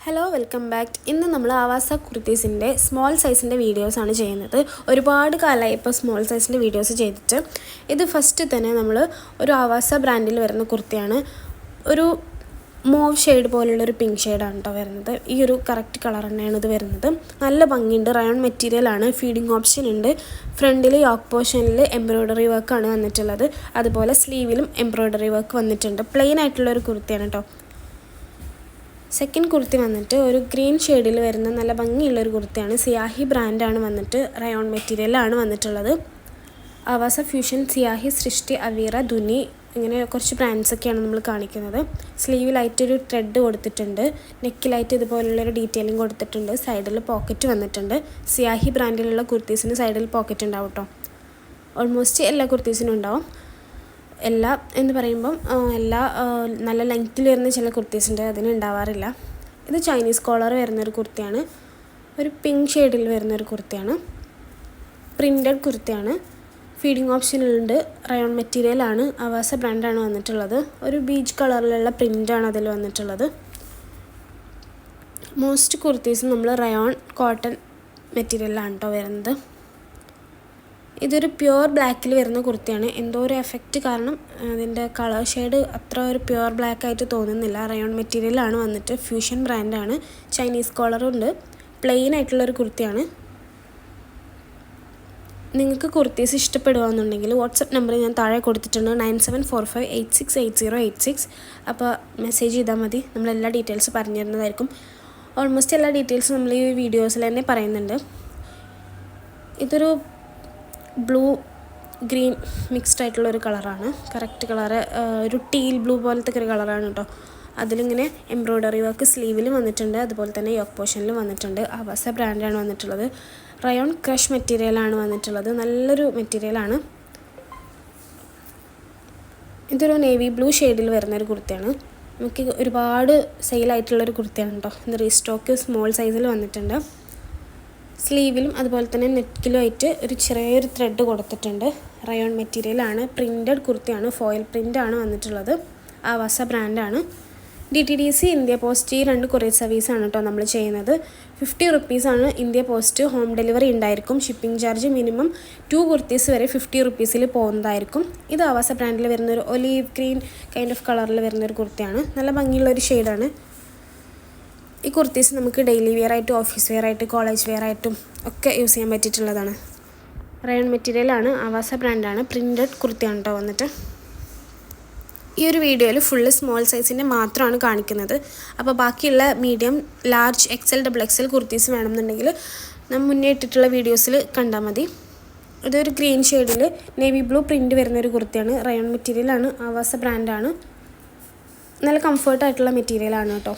Hello welcome back. ഇന്ന് നമ്മൾ ആവാസ കുർത്തീസിൻ്റെ സ്മോൾ സൈസിൻ്റെ വീഡിയോസാണ് ചെയ്യുന്നത്. ഒരുപാട് കാലമായി ഇപ്പോൾ സ്മോൾ സൈസിൻ്റെ വീഡിയോസ് ചെയ്തിട്ട്. ഇത് ഫസ്റ്റ് തന്നെ നമ്മൾ ഒരു ആവാസ ബ്രാൻഡിൽ വരുന്ന കുർത്തിയാണ്. ഒരു മോവ് ഷെയ്ഡ് പോലുള്ളൊരു പിങ്ക് ഷെയ്ഡാണ് കേട്ടോ വരുന്നത്. ഈ ഒരു കറക്റ്റ് കളർ തന്നെയാണ് ഇത് വരുന്നത്. നല്ല ഭംഗിയുണ്ട്. റയോൺ മെറ്റീരിയലാണ്. ഫീഡിങ് ഓപ്ഷൻ ഉണ്ട്. ഫ്രണ്ടിൽ യോക്ക് പോർഷനിൽ എംബ്രോയ്ഡറി വർക്കാണ് വന്നിട്ടുള്ളത്. അതുപോലെ സ്ലീവിലും എംബ്രോയ്ഡറി വർക്ക് വന്നിട്ടുണ്ട്. പ്ലെയിൻ ആയിട്ടുള്ളൊരു കുർത്തിയാണ് കേട്ടോ. സെക്കൻഡ് കുർത്തി വന്നിട്ട് ഒരു ഗ്രീൻ ഷെയ്ഡിൽ വരുന്ന നല്ല ഭംഗിയുള്ളൊരു കുർത്തിയാണ്. സിയാഹി ബ്രാൻഡാണ് വന്നിട്ട്. റയോൺ മെറ്റീരിയലാണ് വന്നിട്ടുള്ളത്. ആവാസ ഫ്യൂഷൻ, സിയാഹി, സൃഷ്ടി, അവീറ, ധുനി ഇങ്ങനെ കുറച്ച് ബ്രാൻഡ്സൊക്കെയാണ് നമ്മൾ കാണിക്കുന്നത്. സ്ലീവിലായിട്ടൊരു ത്രെഡ് കൊടുത്തിട്ടുണ്ട്. നെക്കിലായിട്ട് ഇതുപോലുള്ളൊരു ഡീറ്റെയിലിംഗ് കൊടുത്തിട്ടുണ്ട്. സൈഡിൽ പോക്കറ്റ് വന്നിട്ടുണ്ട്. സിയാഹി ബ്രാൻഡിലുള്ള കുർത്തീസിന് സൈഡിൽ പോക്കറ്റ് ഉണ്ടാവും കേട്ടോ. ഓൾമോസ്റ്റ് എല്ലാ കുർത്തീസിനും ഉണ്ടാവും. എല്ലാ എന്ന് പറയുമ്പം നല്ല ലെങ്ത്തിൽ വരുന്ന ചില കുർത്തീസ് ഉണ്ട്, അതിന് ഉണ്ടാവാറില്ല. ഇത് ചൈനീസ് കോളർ വരുന്നൊരു കുർത്തിയാണ്. ഒരു പിങ്ക് ഷെയ്ഡിൽ വരുന്നൊരു കുർത്തിയാണ്. പ്രിൻറ്റഡ് കുർത്തിയാണ്. ഫീഡിങ് ഓപ്ഷനുണ്ട്. റയോൺ മെറ്റീരിയലാണ്. ആവാസ ബ്രാൻഡാണ് വന്നിട്ടുള്ളത്. ഒരു ബീച്ച് കളറിലുള്ള പ്രിൻ്റാണ് അതിൽ വന്നിട്ടുള്ളത്. മോസ്റ്റ് കുർത്തീസ് നമ്മൾ റയോൺ കോട്ടൺ മെറ്റീരിയലാണ് കേട്ടോ വരുന്നത്. ഇതൊരു പ്യുവർ ബ്ലാക്കിൽ വരുന്ന കുർത്തിയാണ്. എന്തോ ഒരു എഫക്റ്റ് കാരണം അതിൻ്റെ കളർ ഷെയ്ഡ് അത്ര ഒരു പ്യുവർ ബ്ലാക്ക് ആയിട്ട് തോന്നുന്നില്ല. റയോൺ മെറ്റീരിയലാണ് വന്നിട്ട്. ഫ്യൂഷൻ ബ്രാൻഡാണ്. ചൈനീസ് കോളറുണ്ട്. പ്ലെയിൻ ആയിട്ടുള്ളൊരു കുർത്തിയാണ്. നിങ്ങൾക്ക് കുർത്തീസ് ഇഷ്ടപ്പെടുകയെന്നുണ്ടെങ്കിൽ വാട്സപ്പ് നമ്പർ ഞാൻ താഴെ കൊടുത്തിട്ടുണ്ട്. 9745868086. അപ്പോൾ മെസ്സേജ് ചെയ്താൽ മതി. നമ്മളെല്ലാ ഡീറ്റെയിൽസ് പറഞ്ഞു തരുന്നതായിരിക്കും. ഓൾമോസ്റ്റ് എല്ലാ ഡീറ്റെയിൽസും നമ്മൾ ഈ വീഡിയോസിൽ തന്നെ പറയുന്നുണ്ട്. ഇതൊരു ബ്ലൂ ഗ്രീൻ മിക്സ്ഡ് ആയിട്ടുള്ളൊരു കളറാണ്. കറക്റ്റ് കളറ് ഒരു ടീൽ ബ്ലൂ പോലത്തെ ഒരു കളറാണ് കേട്ടോ. അതിലിങ്ങനെ എംബ്രോയ്ഡറി വർക്ക് സ്ലീവിലും വന്നിട്ടുണ്ട്. അതുപോലെ തന്നെ യോക്ക് പോർഷനിലും വന്നിട്ടുണ്ട്. ആവാസ ബ്രാൻഡാണ് വന്നിട്ടുള്ളത്. റയോൺ ക്രഷ് മെറ്റീരിയലാണ് വന്നിട്ടുള്ളത്. നല്ലൊരു മെറ്റീരിയലാണ്. ഇതൊരു നേവി ബ്ലൂ ഷെയ്ഡിൽ വരുന്നൊരു കുർത്തിയാണ്. നമുക്ക് ഒരുപാട് സെയിലായിട്ടുള്ളൊരു കുർത്തിയാണ് കേട്ടോ. ഇത് റീസ്റ്റോക്ക് സ്മോൾ സൈസിൽ വന്നിട്ടുണ്ട്. സ്ലീവിലും അതുപോലെ തന്നെ നെക്കിലുമായിട്ട് ഒരു ചെറിയൊരു ത്രെഡ് കൊടുത്തിട്ടുണ്ട്. റയോൺ മെറ്റീരിയലാണ്. പ്രിൻറ്റഡ് കുർത്തിയാണ്. ഫോയിൽ പ്രിൻ്റാണ് വന്നിട്ടുള്ളത്. ആവാസ ബ്രാൻഡാണ്. DTDC, ഇന്ത്യ പോസ്റ്റ്, ഈ 2 കൊറിയർ സർവീസാണ് കേട്ടോ നമ്മൾ ചെയ്യുന്നത്. 50 റുപ്പീസാണ് ഇന്ത്യ പോസ്റ്റ്. ഹോം ഡെലിവറി ഉണ്ടായിരിക്കും. ഷിപ്പിംഗ് ചാർജ് മിനിമം 2 കുർത്തീസ് വരെ 50 റുപ്പീസിൽ പോകുന്നതായിരിക്കും. ഇത് ആവാസ ബ്രാൻഡിൽ വരുന്നൊരു ഒലീവ് ഗ്രീൻ കൈൻഡ് ഓഫ് കളറിൽ വരുന്നൊരു കുർത്തിയാണ്. നല്ല ഭംഗിയുള്ളൊരു ഷെയ്ഡാണ്. ഈ കുർത്തീസ് നമുക്ക് ഡെയിലി വെയർ ആയിട്ടും ഓഫീസ് വെയർ ആയിട്ട് കോളേജ് വെയർ ആയിട്ടും ഒക്കെ യൂസ് ചെയ്യാൻ പറ്റിയിട്ടുള്ളതാണ്. റയോൺ മെറ്റീരിയലാണ്. ആവാസ ബ്രാൻഡാണ്. പ്രിൻറ്റഡ് കുർത്തിയാണ് കേട്ടോ വന്നിട്ട്. ഈ ഒരു വീഡിയോയിൽ ഫുള്ള് സ്മോൾ സൈസിൻ്റെ മാത്രമാണ് കാണിക്കുന്നത്. അപ്പോൾ ബാക്കിയുള്ള medium, large, XL, XXL kurtis വേണമെന്നുണ്ടെങ്കിൽ നമ്മൾ മുന്നേ ഇട്ടിട്ടുള്ള വീഡിയോസിൽ കണ്ടാൽ മതി. ഇതൊരു ഗ്രീൻ ഷെയ്ഡിൽ നേവി ബ്ലൂ പ്രിൻറ്റ് വരുന്നൊരു കുർത്തിയാണ്. റയോൺ മെറ്റീരിയലാണ്. ആവാസ ബ്രാൻഡാണ്. നല്ല കംഫർട്ടായിട്ടുള്ള മെറ്റീരിയലാണ് കേട്ടോ.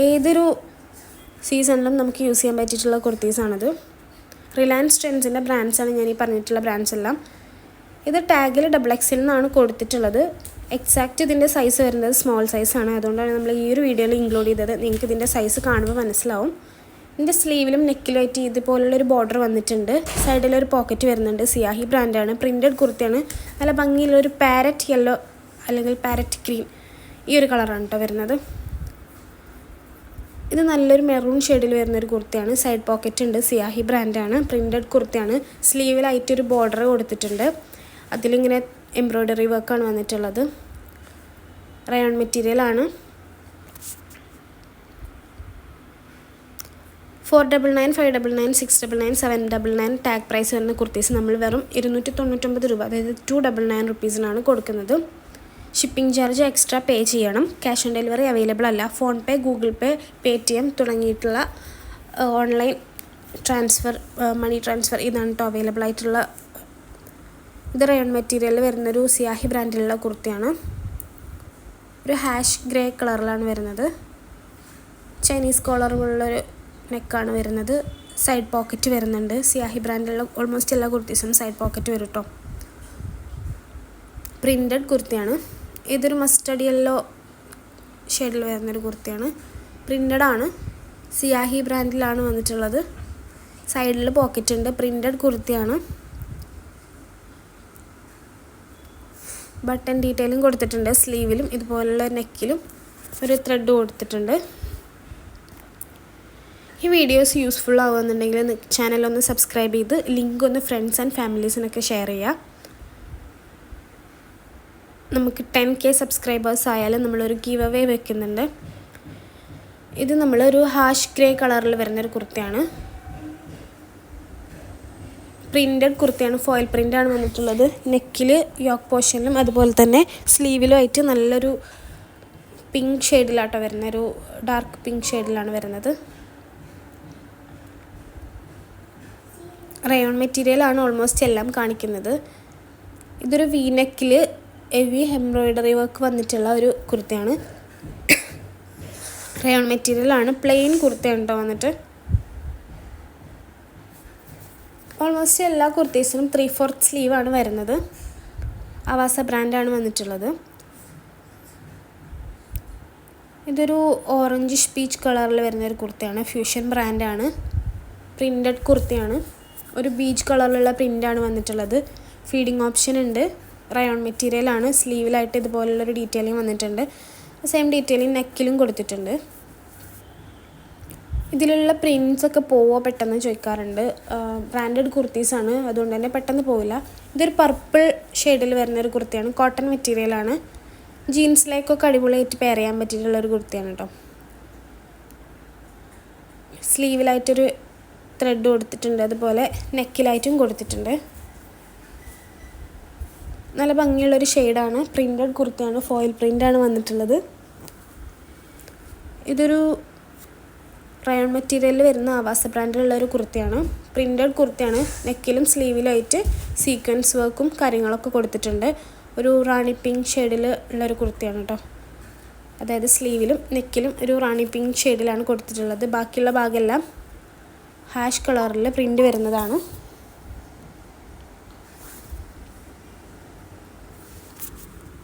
ഏതൊരു സീസണിലും നമുക്ക് യൂസ് ചെയ്യാൻ പറ്റിയിട്ടുള്ള കുർത്തീസാണത്. റിലയൻസ് ട്രെൻഡ്സിൻ്റെ ബ്രാൻഡ്സാണ് ഞാൻ ഈ പറഞ്ഞിട്ടുള്ള ബ്രാൻഡ്സ് എല്ലാം. ഇത് ടാഗിൽ XXL എന്നാണ് കൊടുത്തിട്ടുള്ളത്. എക്സാക്റ്റ് ഇതിൻ്റെ സൈസ് വരുന്നത് സ്മോൾ സൈസാണ്. അതുകൊണ്ടാണ് നമ്മൾ ഈ ഒരു വീഡിയോയിൽ ഇൻക്ലൂഡ് ചെയ്തത്. നിങ്ങൾക്ക് ഇതിൻ്റെ സൈസ് കാണുമ്പോൾ മനസ്സിലാവും. ഇതിൻ്റെ സ്ലീവിലും നെക്കിലുമായിട്ട് ഇതുപോലുള്ളൊരു ബോർഡർ വന്നിട്ടുണ്ട്. സൈഡിലൊരു പോക്കറ്റ് വരുന്നുണ്ട്. സിയാഹി ബ്രാൻഡാണ്. പ്രിൻറ്റഡ് കുർത്തിയാണ്. നല്ല ഭംഗിയുള്ളൊരു പാരറ്റ് യെല്ലോ അല്ലെങ്കിൽ പാരറ്റ് ഗ്രീൻ, ഈ ഒരു കളറാണ് കേട്ടോ വരുന്നത്. ഇത് നല്ലൊരു മെറൂൺ ഷെയ്ഡിൽ വരുന്നൊരു കുർത്തിയാണ്. സൈഡ് പോക്കറ്റ് ഉണ്ട്. സിയാഹി ബ്രാൻഡാണ്. പ്രിൻറ്റഡ് കുർത്തിയാണ്. സ്ലീവിലായിട്ടൊരു ബോർഡർ കൊടുത്തിട്ടുണ്ട്. അതിലിങ്ങനെ എംബ്രോയ്ഡറി വർക്കാണ് വന്നിട്ടുള്ളത്. റയോൺ മെറ്റീരിയലാണ്. 499, 599, 699, 799 ടാഗ് പ്രൈസ് വരുന്ന കുർത്തീസ് നമ്മൾ വെറും 299 രൂപ, അതായത് 299 റുപ്പീസിനാണ് കൊടുക്കുന്നത്. ഷിപ്പിംഗ് ചാർജ് എക്സ്ട്രാ പേ ചെയ്യണം. ക്യാഷ് ഓൺ ഡെലിവറി അവൈലബിൾ അല്ല. ഫോൺ പേ, ഗൂഗിൾ പേ, Paytm തുടങ്ങിയിട്ടുള്ള ഓൺലൈൻ ട്രാൻസ്ഫർ, മണി ട്രാൻസ്ഫർ ഇതാണ് കേട്ടോ അവൈലബിൾ ആയിട്ടുള്ള. ഇത് റയോൺ മെറ്റീരിയലിൽ വരുന്നൊരു സിയാഹി ബ്രാൻഡിലുള്ള കുർത്തിയാണ്. ഒരു ഹാഷ് ഗ്രേ കളറിലാണ് വരുന്നത്. ചൈനീസ് കോളറുള്ളൊരു നെക്കാണ് വരുന്നത്. സൈഡ് പോക്കറ്റ് വരുന്നുണ്ട്. സിയാഹി ബ്രാൻഡിലുള്ള ഓൾമോസ്റ്റ് എല്ലാ കുർത്തീസും സൈഡ് പോക്കറ്റ് വരും കേട്ടോ. പ്രിൻറ്റഡ് കുർത്തിയാണ്. ഇതൊരു മസ്റ്റർഡ് യെല്ലോ ഷെയ്ഡിൽ വരുന്നൊരു കുർത്തിയാണ്. പ്രിൻറ്റഡാണ്. സിയാഹി ബ്രാൻഡിലാണ് വന്നിട്ടുള്ളത്. സൈഡിൽ പോക്കറ്റ് ഉണ്ട്. പ്രിൻറ്റഡ് കുർത്തിയാണ്. ബട്ടൺ ഡീറ്റെയിലും കൊടുത്തിട്ടുണ്ട്. സ്ലീവിലും ഇതുപോലുള്ള നെക്കിലും ഒരു ത്രെഡ് കൊടുത്തിട്ടുണ്ട്. ഈ വീഡിയോസ് യൂസ്ഫുൾ ആവുകയെന്നുണ്ടെങ്കിൽ ചാനലൊന്ന് സബ്സ്ക്രൈബ് ചെയ്ത് ലിങ്ക് ഒന്ന് ഫ്രണ്ട്സ് ആൻഡ് ഫാമിലീസിനൊക്കെ ഷെയർ ചെയ്യുക. നമുക്ക് 10K സബ്സ്ക്രൈബേഴ്സ് ആയാലും നമ്മളൊരു ഗീവ് അവേ വെക്കുന്നുണ്ട്. ഇത് നമ്മളൊരു ഹാഷ് ഗ്രേ കളറിൽ വരുന്നൊരു കുർത്തയാണ്. പ്രിൻറ്റഡ് കുർത്തയാണ്, ഫോയിൽ പ്രിൻ്റാണ് വന്നിട്ടുള്ളത്. നെക്കിൽ യോക്ക് പോർഷനിലും അതുപോലെ തന്നെ സ്ലീവിലും ആയിട്ട് നല്ലൊരു പിങ്ക് ഷെയ്ഡിലാട്ടോ വരുന്നത്, ഒരു ഡാർക്ക് പിങ്ക് ഷെയ്ഡിലാണ് വരുന്നത്. റയോൺ മെറ്റീരിയലാണ് ഓൾമോസ്റ്റ് എല്ലാം കാണിക്കുന്നത്. ഇതൊരു വി നെക്കിൽ ഹെവി എംബ്രോയിഡറി വർക്ക് വന്നിട്ടുള്ള ഒരു കുർത്തയാണ്. റയോൺ മെറ്റീരിയലാണ്, പ്ലെയിൻ കുർത്തയാണ് കേട്ടോ വന്നിട്ട്. ഓൾമോസ്റ്റ് എല്ലാ കുർത്തീസിനും 3/4 സ്ലീവാണ് വരുന്നത്. ആവാസ ബ്രാൻഡാണ് വന്നിട്ടുള്ളത്. ഇതൊരു ഓറഞ്ചിഷ് പീച്ച് കളറിൽ വരുന്നൊരു കുർത്തയാണ്, ഫ്യൂഷൻ ബ്രാൻഡാണ്. പ്രിൻറ്റഡ് കുർത്തയാണ്, ഒരു ബീച്ച് കളറിലുള്ള പ്രിൻ്റാണ് വന്നിട്ടുള്ളത്. ഫീഡിങ് ഓപ്ഷൻ ഉണ്ട്. റയോൺ മെറ്റീരിയലാണ്, സ്ലീവിലായിട്ട് ഇതുപോലുള്ളൊരു ഡീറ്റെയിലിംഗ് വന്നിട്ടുണ്ട്. സെയിം ഡീറ്റെയിലിംഗ് നെക്കിലും കൊടുത്തിട്ടുണ്ട്. ഇതിലുള്ള പ്രിൻറ്റ്സൊക്കെ പോവോ പെട്ടെന്ന് ചോദിക്കാറുണ്ട്. ബ്രാൻഡഡ് കുർത്തീസാണ്, അതുകൊണ്ട് തന്നെ പെട്ടെന്ന് പോവില്ല. ഇതൊരു പർപ്പിൾ ഷെയ്ഡിൽ വരുന്നൊരു കുർത്തയാണ്, കോട്ടൺ മെറ്റീരിയലാണ്. ജീൻസിലേക്കൊക്കെ അടിപൊളിയായിട്ട് പെയർ ചെയ്യാൻ പറ്റിയിട്ടുള്ളൊരു കുർത്തയാണ് കേട്ടോ. സ്ലീവിലായിട്ടൊരു ത്രെഡ് കൊടുത്തിട്ടുണ്ട്, അതുപോലെ നെക്കിലായിട്ടും കൊടുത്തിട്ടുണ്ട്. നല്ല ഭംഗിയുള്ളൊരു ഷെയ്ഡാണ്, പ്രിൻറ്റഡ് കുർത്തയാണ്, ഫോയിൽ പ്രിൻ്റാണ് വന്നിട്ടുള്ളത്. ഇതൊരു റയോൺ മെറ്റീരിയലിൽ വരുന്ന ആവാസ ബ്രാൻഡിലുള്ളൊരു കുർത്തയാണ്, പ്രിൻറ്റഡ് കുർത്തയാണ്. നെക്കിലും സ്ലീവിലായിട്ട് സീക്വൻസ് വർക്കും കാര്യങ്ങളൊക്കെ കൊടുത്തിട്ടുണ്ട്. ഒരു റാണി പിങ്ക് ഷെയ്ഡിൽ ഉള്ളൊരു കുർത്തയാണ് കേട്ടോ. അതായത് സ്ലീവിലും നെക്കിലും ഒരു റാണി പിങ്ക് ഷെയ്ഡിലാണ് കൊടുത്തിട്ടുള്ളത്. ബാക്കിയുള്ള ഭാഗമെല്ലാം ഹാഷ് കളറിൽ പ്രിൻ്റ് വരുന്നതാണ്.